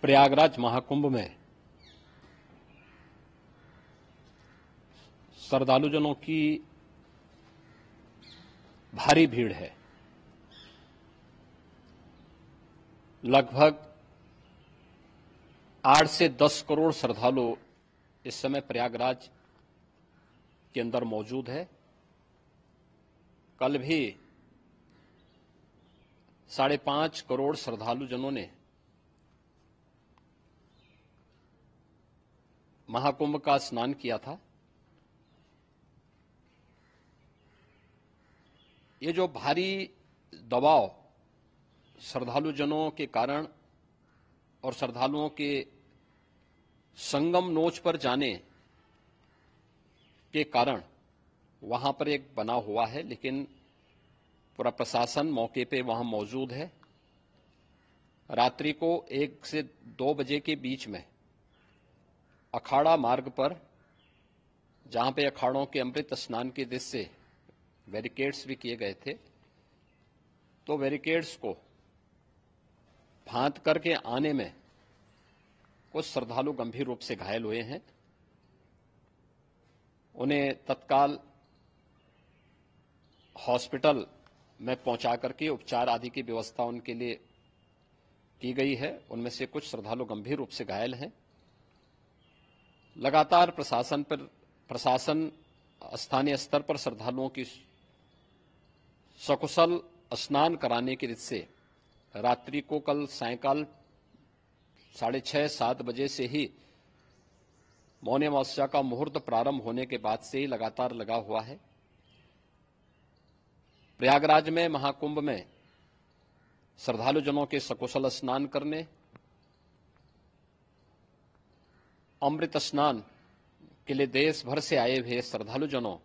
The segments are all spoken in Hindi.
प्रयागराज महाकुंभ में श्रद्धालुजनों की भारी भीड़ है। लगभग 8 से 10 करोड़ श्रद्धालु इस समय प्रयागराज के अंदर मौजूद है। कल भी 5.5 करोड़ श्रद्धालुजनों ने महाकुंभ का स्नान किया था। ये जो भारी दबाव श्रद्धालुजनों के कारण और श्रद्धालुओं के संगम नोच पर जाने के कारण वहां पर एक बना हुआ है, लेकिन पूरा प्रशासन मौके पे वहां मौजूद है। रात्रि को 1 से 2 बजे के बीच में अखाड़ा मार्ग पर, जहां पे अखाड़ों के अमृत स्नान के दृश्य से बैरिकेड्स भी किए गए थे, तो बैरिकेड्स को फांद करके आने में कुछ श्रद्धालु गंभीर रूप से घायल हुए हैं। उन्हें तत्काल हॉस्पिटल में पहुंचा करके उपचार आदि की व्यवस्था उनके लिए की गई है। उनमें से कुछ श्रद्धालु गंभीर रूप से घायल हैं। लगातार प्रशासन स्थानीय स्तर पर श्रद्धालुओं की सकुशल स्नान कराने के दृष्टि से रात्रि को कल सायंकाल 6:30-7 बजे से ही मौनी अमावस्या का मुहूर्त प्रारंभ होने के बाद से ही लगातार लगा हुआ है। प्रयागराज में महाकुंभ में श्रद्धालुजनों के सकुशल स्नान करने, अमृत स्नान के लिए देश भर से आए हुए श्रद्धालुजनों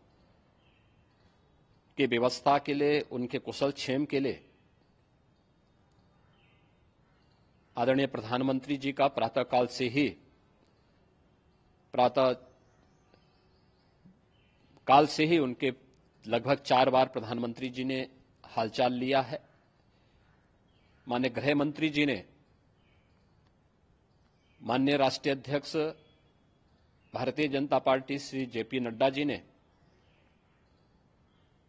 की व्यवस्था के लिए, उनके कुशल क्षेम के लिए आदरणीय प्रधानमंत्री जी का प्रातःकाल से ही उनके लगभग 4 बार प्रधानमंत्री जी ने हालचाल लिया है। माननीय गृह मंत्री जी ने, माननीय राष्ट्रीय अध्यक्ष भारतीय जनता पार्टी श्री जेपी नड्डा जी ने,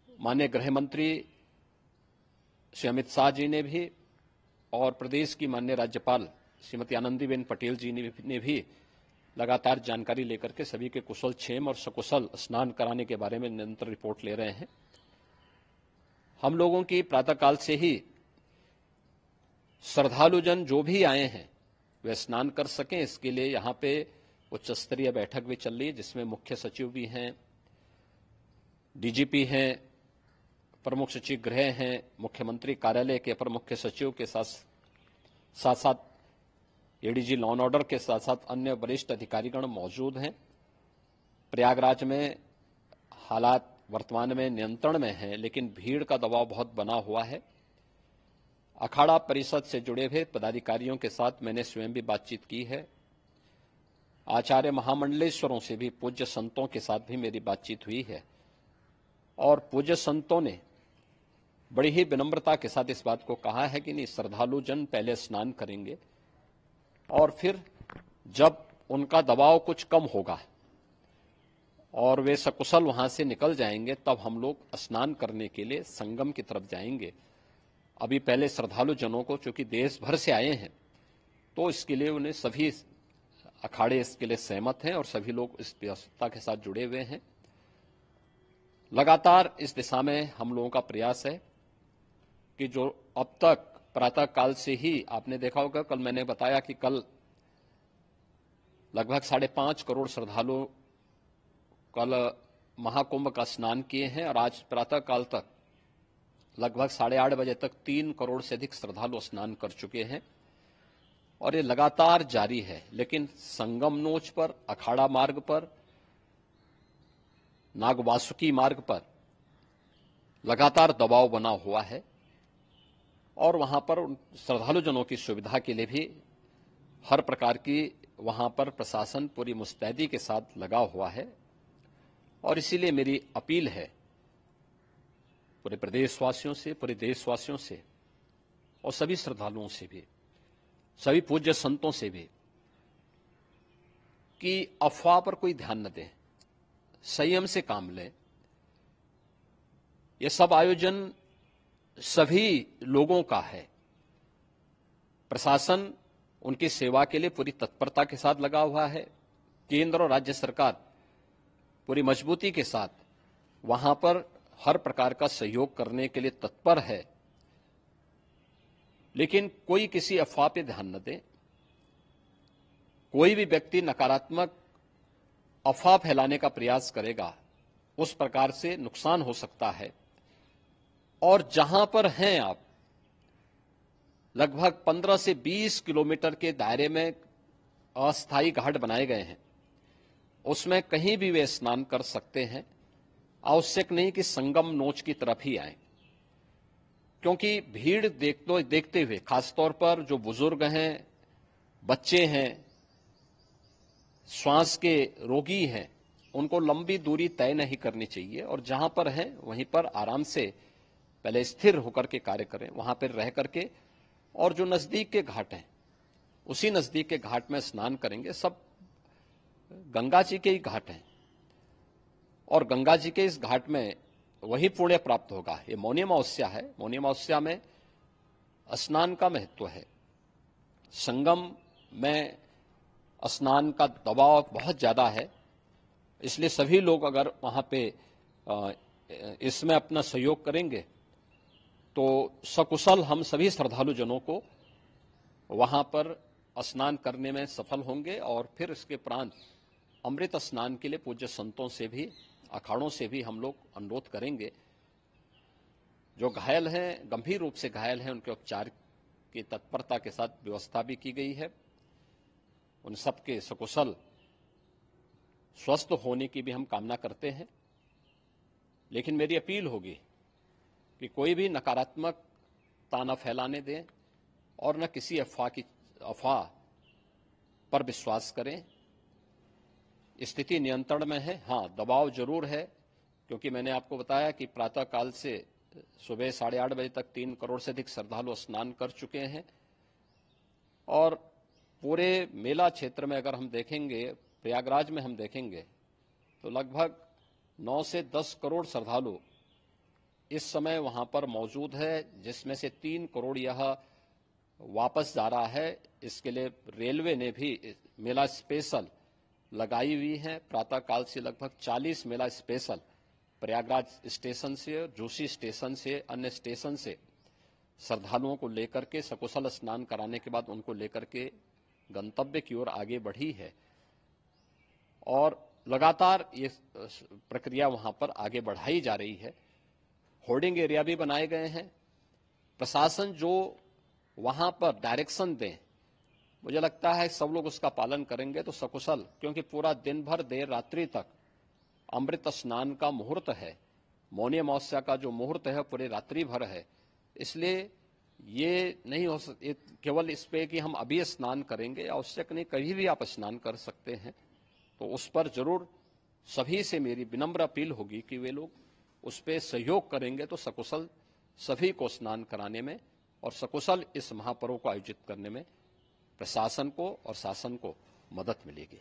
माननीय गृह मंत्री श्री अमित शाह जी ने भी, और प्रदेश की माननीय राज्यपाल श्रीमती आनंदीबेन पटेल जी ने भी लगातार जानकारी लेकर के सभी के कुशल क्षेम और सकुशल स्नान कराने के बारे में निरंतर रिपोर्ट ले रहे हैं। हम लोगों की प्रातःकाल से ही श्रद्धालुजन जो भी आए हैं वे स्नान कर सकें, इसके लिए यहां पे उच्च स्तरीय बैठक भी चल रही है, जिसमें मुख्य सचिव भी हैं, डीजीपी हैं, प्रमुख सचिव गृह हैं, मुख्यमंत्री कार्यालय के अपर मुख्य सचिव के साथ साथ एडीजी लॉ एंड ऑर्डर के साथ साथ अन्य वरिष्ठ अधिकारीगण मौजूद हैं। प्रयागराज में हालात वर्तमान में नियंत्रण में हैं, लेकिन भीड़ का दबाव बहुत बना हुआ है। अखाड़ा परिषद से जुड़े हुए पदाधिकारियों के साथ मैंने स्वयं भी बातचीत की है। आचार्य महामंडलेश्वरों से भी, पूज्य संतों के साथ भी मेरी बातचीत हुई है, और पूज्य संतों ने बड़ी ही विनम्रता के साथ इस बात को कहा है कि नहीं, श्रद्धालु जन पहले स्नान करेंगे और फिर जब उनका दबाव कुछ कम होगा और वे सकुशल वहां से निकल जाएंगे, तब हम लोग स्नान करने के लिए संगम की तरफ जाएंगे। अभी पहले श्रद्धालु जनों को, चूंकि देश भर से आए हैं, तो इसके लिए उन्हें सभी अखाड़े इसके लिए सहमत हैं और सभी लोग इस व्यवस्था के साथ जुड़े हुए हैं। लगातार इस दिशा में हम लोगों का प्रयास है कि जो अब तक प्रातःकाल से ही आपने देखा होगा, कल मैंने बताया कि कल लगभग 5.5 करोड़ श्रद्धालु कल महाकुंभ का स्नान किए हैं, और आज प्रातःकाल तक लगभग 8:30 बजे तक 3 करोड़ से अधिक श्रद्धालु स्नान कर चुके हैं, और ये लगातार जारी है। लेकिन संगम नोच पर, अखाड़ा मार्ग पर, नागवासुकी मार्ग पर लगातार दबाव बना हुआ है, और वहां पर श्रद्धालुजनों की सुविधा के लिए भी हर प्रकार की वहां पर प्रशासन पूरी मुस्तैदी के साथ लगा हुआ है। और इसीलिए मेरी अपील है पूरे प्रदेशवासियों से, पूरे देशवासियों से और सभी श्रद्धालुओं से भी सभी पूज्य संतों से भी कि अफवाह पर कोई ध्यान न दें, संयम से काम लें। यह सब आयोजन सभी लोगों का है। प्रशासन उनकी सेवा के लिए पूरी तत्परता के साथ लगा हुआ है। केंद्र और राज्य सरकार पूरी मजबूती के साथ वहां पर हर प्रकार का सहयोग करने के लिए तत्पर है। लेकिन कोई किसी अफवाह पे ध्यान न दे। कोई भी व्यक्ति नकारात्मक अफवाह फैलाने का प्रयास करेगा, उस प्रकार से नुकसान हो सकता है। और जहां पर हैं आप, लगभग 15 से 20 किलोमीटर के दायरे में अस्थायी घाट बनाए गए हैं। उसमें कहीं भी वे स्नान कर सकते हैं। आवश्यक नहीं कि संगम नोच की तरफ ही आए, क्योंकि भीड़ देखते हुए, खासतौर पर जो बुजुर्ग हैं, बच्चे हैं, श्वास के रोगी हैं, उनको लंबी दूरी तय नहीं करनी चाहिए। और जहां पर हैं वहीं पर आराम से पहले स्थिर होकर के कार्य करें, वहां पर रह करके। और जो नजदीक के घाट हैं, उसी नजदीक के घाट में स्नान करेंगे। सब गंगा जी के ही घाट हैं और गंगा जी के इस घाट में वही पुण्य प्राप्त होगा। ये मौनी अमावस्या है। मौनी अमावस्या में स्नान का महत्व है। संगम में स्नान का दबाव बहुत ज्यादा है, इसलिए सभी लोग अगर वहां पे इसमें अपना सहयोग करेंगे तो सकुशल हम सभी श्रद्धालु जनों को वहां पर स्नान करने में सफल होंगे। और फिर इसके उपरांत अमृत स्नान के लिए पूज्य संतों से भी, अखाड़ों से भी हम लोग अनुरोध करेंगे। जो घायल हैं, गंभीर रूप से घायल हैं, उनके उपचार की तत्परता के साथ व्यवस्था भी की गई है। उन सबके सकुशल स्वस्थ होने की भी हम कामना करते हैं। लेकिन मेरी अपील होगी कि कोई भी नकारात्मक ताना फैलाने दें और न किसी अफवाह पर विश्वास करें। स्थिति नियंत्रण में है। हाँ, दबाव जरूर है, क्योंकि मैंने आपको बताया कि प्रातःकाल से सुबह 8:30 बजे तक 3 करोड़ से अधिक श्रद्धालु स्नान कर चुके हैं। और पूरे मेला क्षेत्र में अगर हम देखेंगे, प्रयागराज में हम देखेंगे, तो लगभग 9 से 10 करोड़ श्रद्धालु इस समय वहां पर मौजूद है, जिसमें से 3 करोड़ यह वापस जा रहा है। इसके लिए रेलवे ने भी मेला स्पेशल लगाई हुई है। प्रातःकाल से लगभग 40 मेला स्पेशल प्रयागराज स्टेशन से, जोशी स्टेशन से, अन्य स्टेशन से श्रद्धालुओं को लेकर के सकुशल स्नान कराने के बाद उनको लेकर के गंतव्य की ओर आगे बढ़ी है। और लगातार ये प्रक्रिया वहां पर आगे बढ़ाई जा रही है। होर्डिंग एरिया भी बनाए गए हैं। प्रशासन जो वहां पर डायरेक्शन दें, मुझे लगता है सब लोग उसका पालन करेंगे तो सकुशल, क्योंकि पूरा दिन भर देर रात्रि तक अमृत स्नान का मुहूर्त है। मौनी अमावस्या का जो मुहूर्त है पूरे रात्रि भर है। इसलिए ये नहीं हो केवल इस पे कि हम अभी स्नान करेंगे, आवश्यक नहीं, कभी भी आप स्नान कर सकते हैं। तो उस पर जरूर सभी से मेरी विनम्र अपील होगी कि वे लोग उस पर सहयोग करेंगे तो सकुशल सभी को स्नान कराने में और सकुशल इस महापर्व को आयोजित करने में प्रशासन को और शासन को मदद मिलेगी।